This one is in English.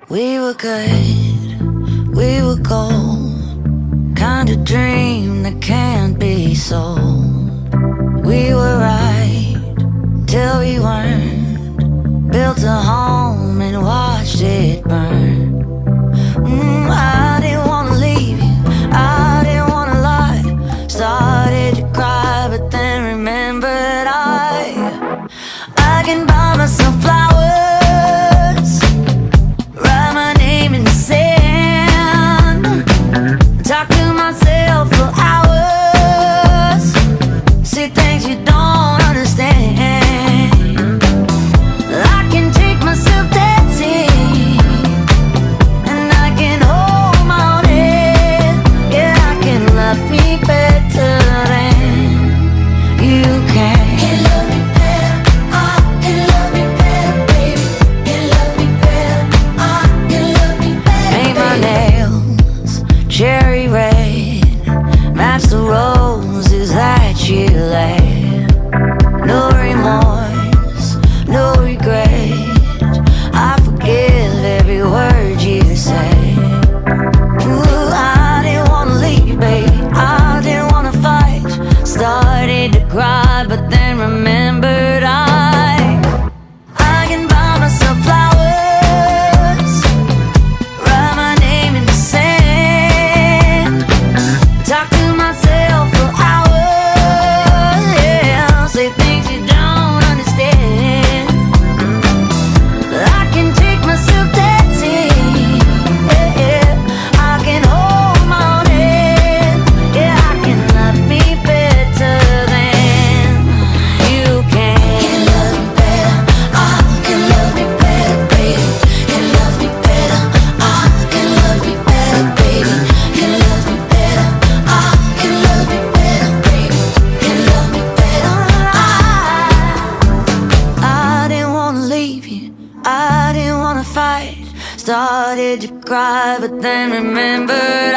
We were good, we were gold, kind of dream that can't be sold. We were right till we weren't, built a home and watched it burn. I didn't wanna leave you, I didn't wanna lie. Started to cry but then remembered I can buy myself flowers, write my name in the sand, talk to myself for hours, see things you don't understand. I can take myself dancing, and I can hold my own head. Yeah, I can love me better than you can. Can love me better, I can love me better, baby. Can love me better, I can love me better. Paint my nails cherry red, match the roses that you laid. No remorse, no regret, I forgive every word you say. Ooh, I didn't wanna leave you, baby, I didn't wanna fight. Started to cry, but then remembered I can buy myself flowers, write my name in the sand, talk to myself for hours, yeah, say things you don't understand. I can take myself dancing, yeah, I can hold my own head, yeah, I can love me better than you can. Can love me better, I can love me better, baby. Can love me better, I can love me better, baby. Can love me better, I can love me better, baby. Can love me better, I didn't wanna leave you, I didn't wanna fight. Started to cry, but then remembered